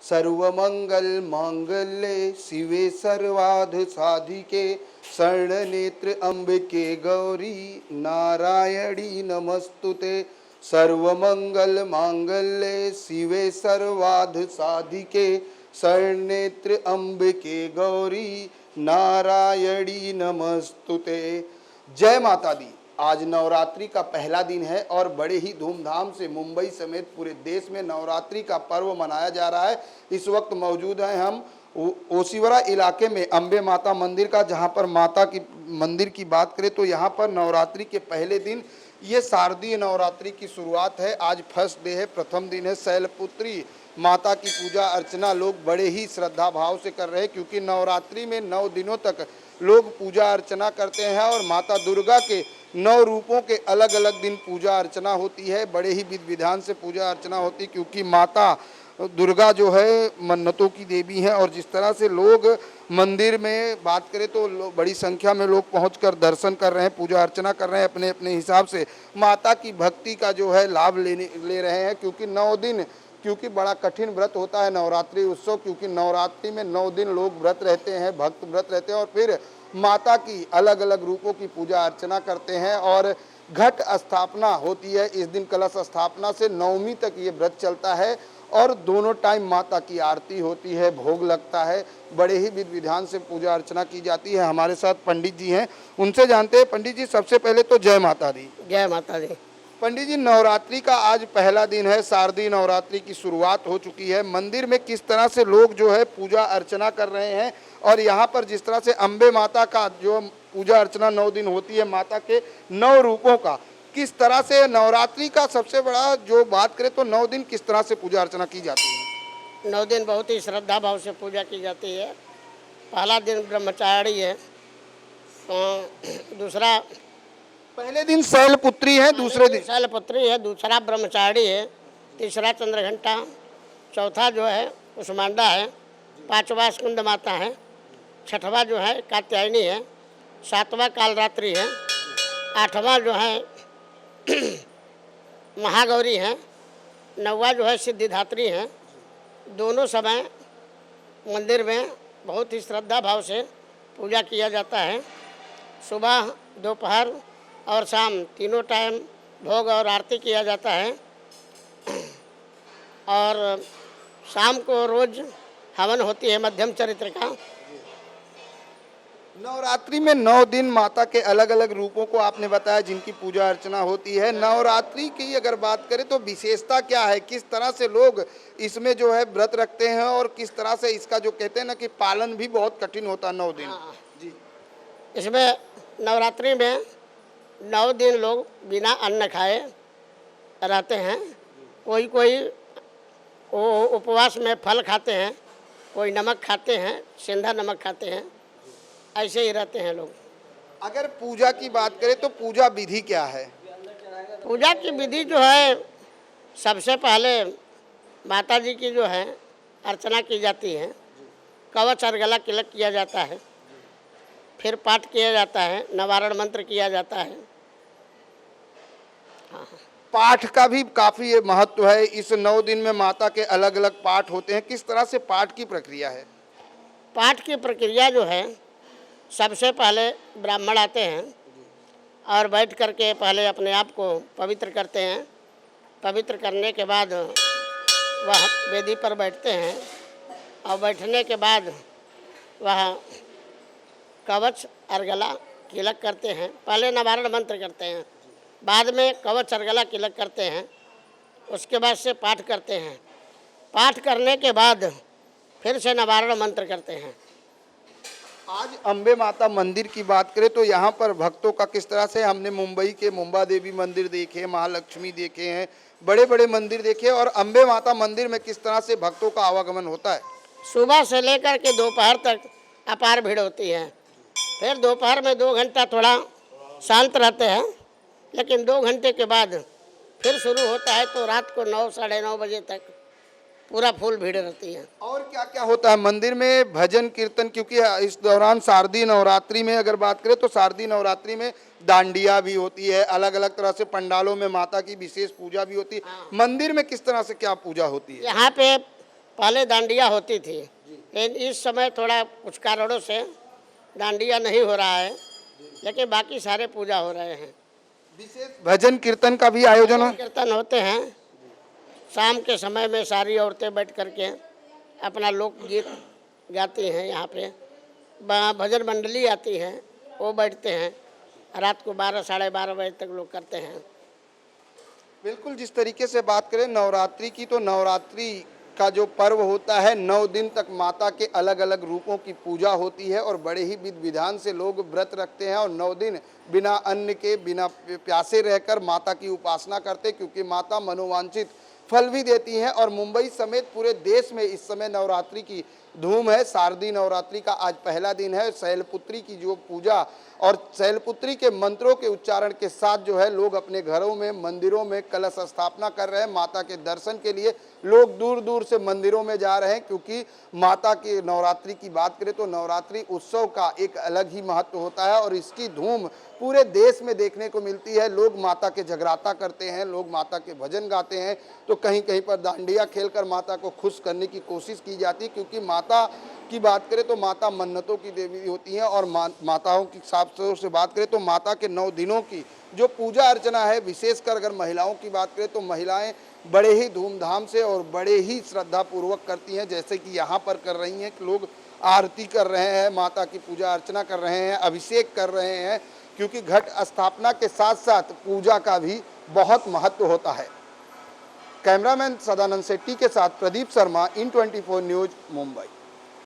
सर्वमंगल मांगल्ये शिवे सर्वार्थ साधिके शरणनेत्र अंबिके गौरी नारायणी नमस्तुते। सर्वमंगल मांगल्ये शिवे सर्वार्थ साधिके शरणनेत्र अंबिके गौरी नारायणी नमस्तुते। जय माता दी। आज नवरात्रि का पहला दिन है और बड़े ही धूमधाम से मुंबई समेत पूरे देश में नवरात्रि का पर्व मनाया जा रहा है। इस वक्त मौजूद हैं हम ओसिवरा इलाके में अंबे माता मंदिर का, जहां पर माता की मंदिर की बात करें तो यहां पर नवरात्रि के पहले दिन ये शारदीय नवरात्रि की शुरुआत है। आज फर्स्ट डे है, प्रथम दिन है। शैलपुत्री माता की पूजा अर्चना लोग बड़े ही श्रद्धा भाव से कर रहे हैं, क्योंकि नवरात्रि में 9 दिनों तक लोग पूजा अर्चना करते हैं और माता दुर्गा के 9 रूपों के अलग अलग दिन पूजा अर्चना होती है। बड़े ही विधि विधान से पूजा अर्चना होती है, क्योंकि माता दुर्गा जो है मन्नतों की देवी हैं। और जिस तरह से लोग मंदिर में बात करें तो बड़ी संख्या में लोग पहुंचकर दर्शन कर रहे हैं, पूजा अर्चना कर रहे हैं, अपने अपने हिसाब से माता की भक्ति का जो है लाभ ले रहे हैं। क्योंकि 9 दिन, क्योंकि बड़ा कठिन व्रत होता है नवरात्रि उत्सव, क्योंकि नवरात्रि में 9 दिन लोग व्रत रहते हैं, भक्त व्रत रहते हैं और फिर माता की अलग अलग रूपों की पूजा अर्चना करते हैं। और घट स्थापना होती है इस दिन, कलश स्थापना से नवमी तक ये व्रत चलता है और दोनों टाइम माता की आरती होती है, भोग लगता है। बड़े ही विधि विधान से पूजा अर्चना की जाती है। हमारे साथ पंडित जी हैं, उनसे जानते हैं। पंडित जी, सबसे पहले तो जय माता दी। जय माता दी। पंडित जी, नवरात्रि का आज पहला दिन है, शारदीय नवरात्रि की शुरुआत हो चुकी है। मंदिर में किस तरह से लोग जो है पूजा अर्चना कर रहे हैं, और यहाँ पर जिस तरह से अंबे माता का जो पूजा अर्चना 9 दिन होती है, माता के 9 रूपों का, किस तरह से नवरात्रि का सबसे बड़ा जो बात करें तो 9 दिन किस तरह से पूजा अर्चना की जाती है? 9 दिन बहुत ही श्रद्धा भाव से पूजा की जाती है। पहला दिन ब्रह्मचारी है, दूसरा पहले दिन शैलपुत्री है, दूसरे दिन शैलपुत्री है, दूसरा ब्रह्मचारी है, तीसरा चंद्रघंटा, चौथा जो है कुसमांडा है, पांचवा स्कंद माता है, छठवां जो है कात्यायनी है, सातवां कालरात्रि है, आठवां जो है महागौरी है, नौवां जो है सिद्धिदात्री है। दोनों समय मंदिर में बहुत ही श्रद्धा भाव से पूजा किया जाता है। सुबह, दोपहर और शाम तीनों टाइम भोग और आरती किया जाता है। और शाम को रोज हवन होती है मध्यम चरित्र का। नवरात्रि में 9 दिन माता के अलग अलग रूपों को आपने बताया जिनकी पूजा अर्चना होती है। नवरात्रि की अगर बात करें तो विशेषता क्या है, किस तरह से लोग इसमें जो है व्रत रखते हैं और किस तरह से इसका जो कहते हैं ना कि पालन भी बहुत कठिन होता है 9 दिन। जी, इसमें नवरात्रि में 9 दिन लोग बिना अन्न खाए रहते हैं। कोई वो उपवास में फल खाते हैं, कोई नमक खाते हैं, सेंधा नमक खाते हैं, ऐसे ही रहते हैं लोग। अगर पूजा की बात करें तो पूजा विधि क्या है? पूजा की विधि जो है, सबसे पहले माता जी की जो है अर्चना की जाती है, कवच और गला तिलक किया जाता है, फिर पाठ किया जाता है, नवारण मंत्र किया जाता है। हाँ, पाठ का भी काफ़ी महत्व है। इस 9 दिन में माता के अलग अलग पाठ होते हैं, किस तरह से पाठ की प्रक्रिया है? पाठ की प्रक्रिया जो है, सबसे पहले ब्राह्मण आते हैं और बैठ करके पहले अपने आप को पवित्र करते हैं। पवित्र करने के बाद वह वेदी पर बैठते हैं और बैठने के बाद वह कवच और गला तिलक करते हैं। पहले नवारण मंत्र करते हैं, बाद में कवच और गला तिलक करते हैं, उसके बाद से पाठ करते हैं। पाठ करने के बाद फिर से नवारण मंत्र करते हैं। आज अंबे माता मंदिर की बात करें तो यहाँ पर भक्तों का किस तरह से, हमने मुंबई के मुंबा देवी मंदिर देखे, महालक्ष्मी देखे हैं, बड़े बड़े मंदिर देखे, और अंबे माता मंदिर में किस तरह से भक्तों का आवागमन होता है? सुबह से लेकर के दोपहर तक अपार भीड़ होती है। फिर दोपहर में 2 घंटा थोड़ा शांत रहते हैं, लेकिन 2 घंटे के बाद फिर शुरू होता है, तो रात को 9 साढ़े 9 बजे तक पूरा फुल भीड़ रहती है। और क्या क्या होता है मंदिर में? भजन कीर्तन, क्योंकि इस दौरान शारदीय नवरात्रि में अगर बात करें तो शारदीय नवरात्रि में डांडिया भी होती है, अलग अलग तरह से पंडालों में माता की विशेष पूजा भी होती है। मंदिर में किस तरह से क्या पूजा होती है? यहाँ पे पहले डांडिया होती थी, लेकिन इस समय थोड़ा कुछ कारणों से डांडिया नहीं हो रहा है, लेकिन बाकी सारे पूजा हो रहे हैं। विशेष भजन कीर्तन का भी आयोजन हो। कीर्तन होते हैं शाम के समय में, सारी औरतें बैठ करके अपना लोकगीत गाती हैं। यहाँ पे भजन मंडली आती है, वो बैठते हैं, रात को 12 साढ़े 12 बजे तक लोग करते हैं। बिल्कुल, जिस तरीके से बात करें नवरात्रि की, तो नवरात्रि का जो पर्व होता है 9 दिन तक माता के अलग अलग रूपों की पूजा होती है और बड़े ही विधि विधान से लोग व्रत रखते हैं और 9 दिन बिना अन्न के, बिना प्यासे रहकर माता की उपासना करते, क्योंकि माता मनोवांछित फल भी देती हैं। और मुंबई समेत पूरे देश में इस समय नवरात्रि की धूम है। शारदीय नवरात्रि का आज पहला दिन है। शैलपुत्री की जो पूजा और शैलपुत्री के मंत्रों के उच्चारण के साथ जो है लोग अपने घरों में, मंदिरों में कलश स्थापना कर रहे हैं। माता के दर्शन के लिए लोग दूर दूर से मंदिरों में जा रहे हैं, क्योंकि माता की नवरात्रि की बात करें तो नवरात्रि उत्सव का एक अलग ही महत्व होता है और इसकी धूम पूरे देश में देखने को मिलती है। लोग माता के जगराता करते हैं, लोग माता के भजन गाते हैं, तो कहीं कहीं पर डांडिया खेलकर माता को खुश करने की कोशिश की जाती है, क्योंकि माता की बात करें तो माता मन्नतों की देवी होती हैं। और माताओं की हिसाब से बात करें तो माता के 9 दिनों की जो पूजा अर्चना है, विशेषकर अगर महिलाओं की बात करें तो महिलाएं बड़े ही धूमधाम से और बड़े ही श्रद्धापूर्वक करती हैं, जैसे कि यहाँ पर कर रही हैं कि लोग आरती कर रहे हैं, माता की पूजा अर्चना कर रहे हैं, अभिषेक कर रहे हैं, क्योंकि घट स्थापना के साथ साथ पूजा का भी बहुत महत्व होता है। कैमरामैन सदानंद शेट्टी के साथ प्रदीप शर्मा, इन 24 न्यूज, मुंबई।